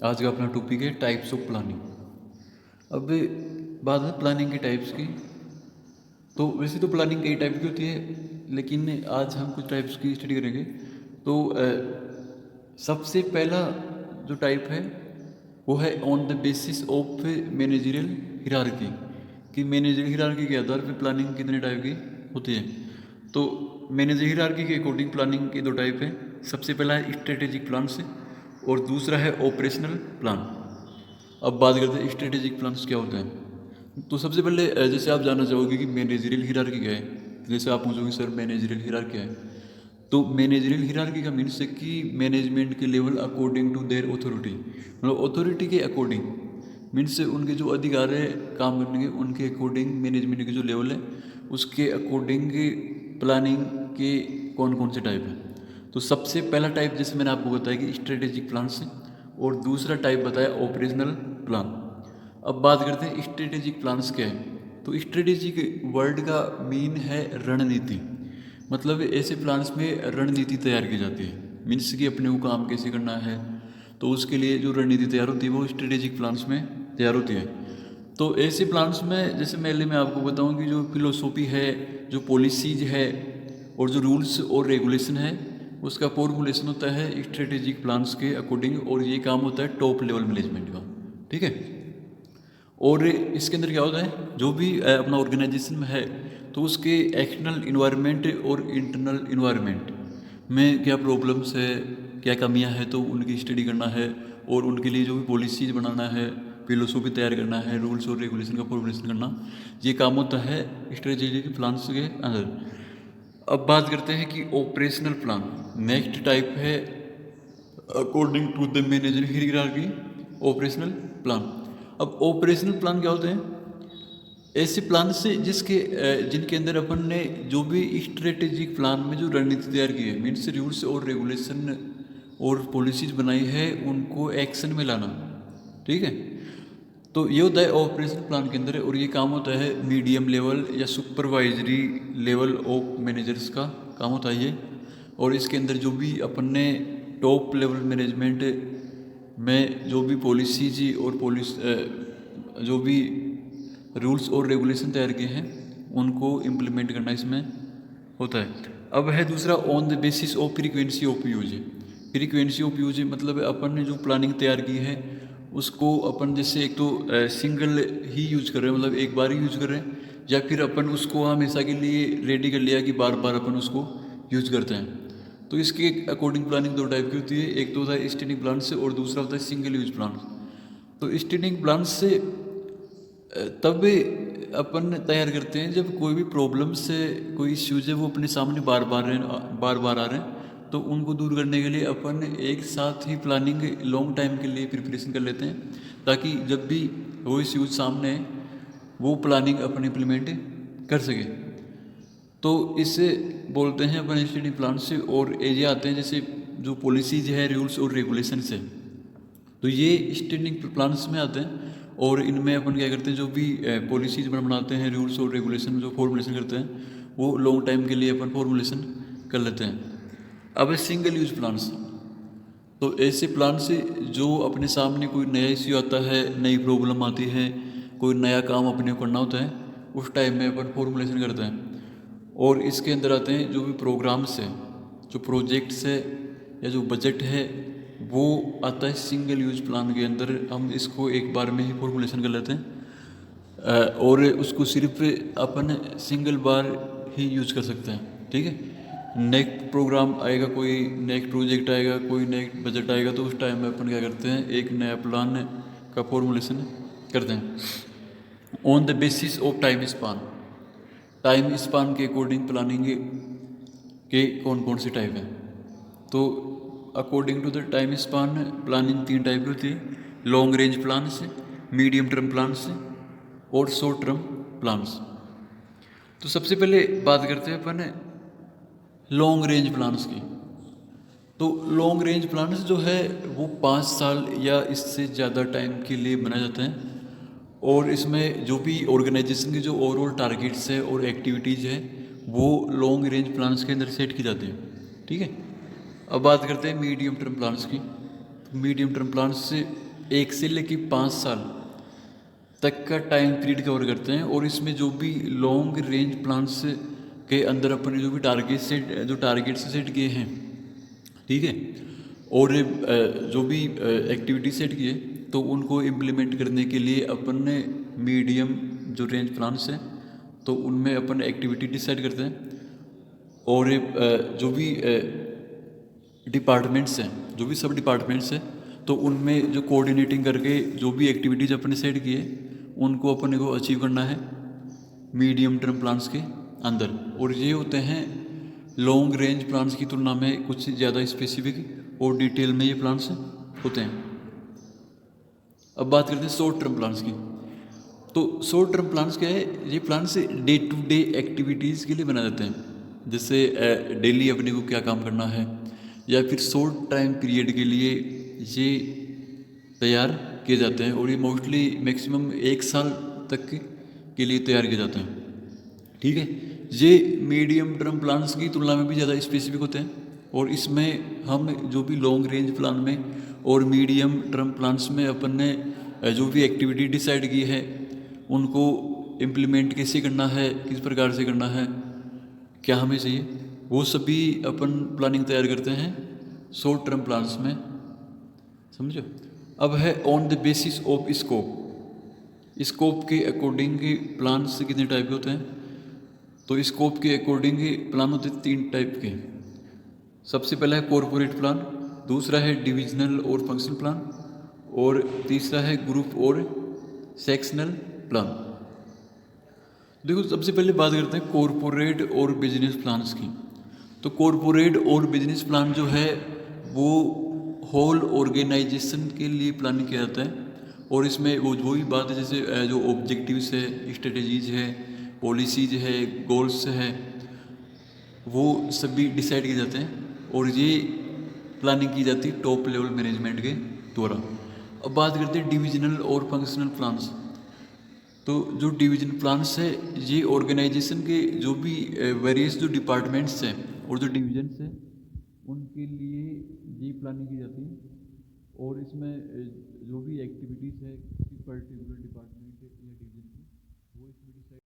आज का अपना टॉपिक है टाइप्स ऑफ प्लानिंग। अब बात है प्लानिंग के टाइप्स की। तो वैसे तो प्लानिंग कई टाइप की होती है, लेकिन आज हम कुछ टाइप्स की स्टडी करेंगे। तो सबसे पहला जो टाइप है वो है on the basis of managerial hierarchy, कि मैनेजरियल हिरार्की के आधार पर प्लानिंग कितने टाइप की होती है। तो मैनेजर हिरार्की के अकॉर्डिंग प्लानिंग के दो टाइप है। सबसे पहला है स्ट्रेटेजिक प्लान से, और दूसरा है ऑपरेशनल प्लान। अब बात करते हैं स्ट्रेटेजिक प्लान्स क्या होते हैं। तो सबसे पहले जैसे आप जानना चाहोगे कि मैनेजरियल हिरार्की क्या है, तो जैसे आप पूछोगे सर मैनेजरियल हिरार्की क्या है, तो मैनेजरियल हिरार्की का मीन्स है कि मैनेजमेंट के level according to their authority, मतलब ऑथोरिटी के अकॉर्डिंग, मीन्स उनके जो अधिकार है काम करने के, उनके अकॉर्डिंग मैनेजमेंट के जो लेवल है उसके अकॉर्डिंग प्लानिंग के कौन कौन से टाइप हैं। तो सबसे पहला टाइप जैसे मैंने आपको बताया कि स्ट्रेटेजिक प्लान से, और दूसरा टाइप बताया ऑपरेशनल प्लान। अब बात करते हैं स्ट्रेटेजिक प्लान्स क्या है। तो स्ट्रेटेजिक वर्ड का मीन है रणनीति, मतलब ऐसे प्लान्स में रणनीति तैयार की जाती है, मीन्स कि अपने को काम कैसे करना है, तो उसके लिए जो रणनीति तैयार होती है वो स्ट्रेटेजिक प्लान्स में तैयार होती है। तो ऐसे प्लान्स में जैसे पहले मैं आपको बताऊं कि जो फिलोसॉफी है, जो पॉलिसीज है, और जो रूल्स और रेगुलेशन है, उसका फॉर्मुलेशन होता है स्ट्रेटेजिक प्लान्स के अकॉर्डिंग, और ये काम होता है टॉप लेवल मैनेजमेंट का। ठीक है। और इसके अंदर क्या होता है, जो भी अपना ऑर्गेनाइजेशन में है, तो उसके एक्सटर्नल इन्वायरमेंट और इंटरनल इन्वायरमेंट में क्या प्रॉब्लम्स है, क्या कमियां हैं, तो उनकी स्टडी करना है, और उनके लिए जो भी पॉलिसीज बनाना है, फिलोसॉफी तैयार करना है, रूल्स और रेगुलेशन का फॉर्मुलेशन करना, ये काम होता है स्ट्रेटेजिक प्लान्स के अंदर। अब बात करते हैं कि ऑपरेशनल प्लान नेक्स्ट टाइप है according to the manager hierarchy, operational plan. अब ऑपरेशनल प्लान क्या होते हैं, ऐसे प्लान से जिनके अंदर अपन ने जो भी स्ट्रेटेजिक प्लान में जो रणनीति तैयार की है, मीन्स रूल्स और रेगुलेशन और पॉलिसीज बनाई है, उनको एक्शन में लाना। ठीक है। तो ये होता है ऑपरेशन प्लान के अंदर, और ये काम होता है मीडियम लेवल या सुपरवाइजरी लेवल ऑफ मैनेजर्स का काम होता है ये। और इसके अंदर जो भी अपन ने टॉप लेवल मैनेजमेंट में जो भी पॉलिसीज और जो भी रूल्स और रेगुलेशन तैयार किए हैं, उनको इम्प्लीमेंट करना इसमें होता है। अब है दूसरा on the basis of frequency of use. Frequency of use मतलब अपन ने जो प्लानिंग तैयार की है उसको अपन जैसे एक तो सिंगल ही यूज कर रहे हैं, मतलब एक बार ही यूज कर रहे हैं, या फिर अपन उसको हमेशा के लिए रेडी कर लिया कि बार बार अपन उसको यूज करते हैं। तो इसके अकॉर्डिंग प्लानिंग दो टाइप की होती है, एक तो होता है स्टैंडिंग प्लान से, और दूसरा होता है सिंगल यूज प्लान। तो स्टैंडिंग प्लान से तब अपन तैयार करते हैं जब कोई भी प्रॉब्लम से कोई इश्यूज है वो अपने सामने बार बार आ रहे हैं, तो उनको दूर करने के लिए अपन एक साथ ही प्लानिंग लॉन्ग टाइम के लिए प्रिपरेशन कर लेते हैं, ताकि जब भी वो इश्यूज सामने है वो प्लानिंग अपन इम्प्लीमेंट कर सके। तो इससे बोलते हैं अपन स्टैंडिंग प्लान से। और एरिया आते हैं जैसे जो पॉलिसीज है, रूल्स और रेगुलेशन से, तो ये स्टैंडिंग प्लान्स में आते हैं। और इनमें अपन क्या करते हैं, जो भी पॉलिसीज बनाते हैं, रूल्स और रेगुलेशन जो फॉर्मुलेशन करते हैं, वो लॉन्ग टाइम के लिए अपन फॉर्मुलेशन कर लेते हैं। अब सिंगल यूज प्लान्स, तो ऐसे प्लान से जो अपने सामने कोई नया इश्यू आता है, नई प्रॉब्लम आती है, कोई नया काम अपने को करना होता है, उस टाइम में अपन फॉर्मुलेशन करते हैं। और इसके अंदर आते हैं जो भी प्रोग्राम्स है, जो प्रोजेक्ट्स है, या जो बजट है, वो आता है सिंगल यूज प्लान के अंदर। हम इसको एक बार में ही फॉर्मुलेशन कर लेते हैं, और उसको सिर्फ अपन सिंगल बार ही यूज कर सकते हैं। ठीक है। नेक्स्ट प्रोग्राम आएगा, कोई नेक्स्ट प्रोजेक्ट आएगा, कोई नेक्स्ट बजट आएगा, तो उस टाइम में अपन क्या करते हैं, एक नया प्लान का फॉर्मुलेशन करते हैं on the basis of time span. Time span के अकॉर्डिंग प्लानिंग के कौन कौन से टाइप हैं। तो according to the time span planning तीन टाइप की होती है, long range plans, medium term plans और शॉर्ट टर्म प्लान्स। तो सबसे पहले बात करते हैं अपन लॉन्ग रेंज प्लान्स की। तो लॉन्ग रेंज प्लान्स जो है वो 5 साल या इससे ज़्यादा टाइम के लिए बनाए जाते हैं, और इसमें जो भी ऑर्गेनाइजेशन के जो ओवरऑल टारगेट्स है और एक्टिविटीज़ है वो लॉन्ग रेंज प्लान्स के अंदर सेट की जाती है। ठीक है। अब बात करते हैं मीडियम टर्म प्लान्स की। मीडियम टर्म प्लान्स से 1 से लेके 5 साल तक का टाइम पीरियड कवर करते हैं। और इसमें जो भी लॉन्ग रेंज प्लान्स के अंदर अपने जो भी टारगेट्स सेट किए हैं, ठीक है, और जो भी एक्टिविटी सेट किए, तो उनको इम्प्लीमेंट करने के लिए अपन ने मीडियम जो रेंज प्लान्स हैं, तो उनमें अपन एक्टिविटी डिसाइड करते हैं। और जो भी डिपार्टमेंट्स हैं, जो भी सब डिपार्टमेंट्स हैं, तो उनमें जो कोऑर्डिनेटिंग करके जो भी एक्टिविटीज़ अपने सेट किए, उनको अपने को अचीव करना है मीडियम टर्म प्लान्स के अंदर। और ये होते हैं लॉन्ग रेंज प्लान्स की तुलना में कुछ ज़्यादा स्पेसिफिक और डिटेल में ये प्लान्स होते हैं। अब बात करते हैं शॉर्ट टर्म प्लान्स की। तो शॉर्ट टर्म प्लान्स क्या है? ये plans day to day activities के लिए बनाए जाते हैं, जैसे डेली अपने को क्या काम करना है, या फिर शॉर्ट टाइम पीरियड के लिए ये तैयार किए जाते हैं। और ये मोस्टली मैक्सिमम 1 साल तक के लिए तैयार किए जाते हैं, ठीक है। ये मीडियम टर्म प्लान्स की तुलना में भी ज़्यादा स्पेसिफिक होते हैं। और इसमें हम जो भी लॉन्ग रेंज प्लान में और मीडियम टर्म प्लान्स में अपन ने जो भी एक्टिविटी डिसाइड की है, उनको इम्प्लीमेंट कैसे करना है, किस प्रकार से करना है, क्या हमें चाहिए, वो सभी अपन प्लानिंग तैयार करते हैं शॉर्ट टर्म प्लान्स में, समझो। अब है on the basis of scope. Scope के अकॉर्डिंग प्लान्स कितने टाइप के होते हैं? तो स्कोप के अकॉर्डिंग प्लान होते हैं 3 टाइप के। सबसे पहला है कॉरपोरेट प्लान, दूसरा है डिविजनल और फंक्शनल प्लान, और तीसरा है ग्रुप और सेक्शनल प्लान। देखो, सबसे पहले बात करते हैं कॉरपोरेट और बिजनेस प्लान्स की। तो कॉरपोरेट और बिजनेस प्लान जो है वो होल ऑर्गेनाइजेशन के लिए प्लान किया जाता है। और इसमें वही बात है, जैसे जो ऑब्जेक्टिव्स है, स्ट्रेटजीज है, पॉलिसीज है, गोल्स है, वो सभी डिसाइड किए जाते हैं। और ये प्लानिंग की जाती है टॉप लेवल मैनेजमेंट के द्वारा। अब बात करते हैं डिविजनल और फंक्शनल प्लान्स। तो जो डिवीजन प्लान्स है, ये ऑर्गेनाइजेशन के जो भी वेरियस जो डिपार्टमेंट्स हैं और जो डिवीजन्स हैं, उनके लिए ये प्लानिंग की जाती है। और इसमें जो भी एक्टिविटीज़ है किसी पर्टिकुलर डिपार्टमेंट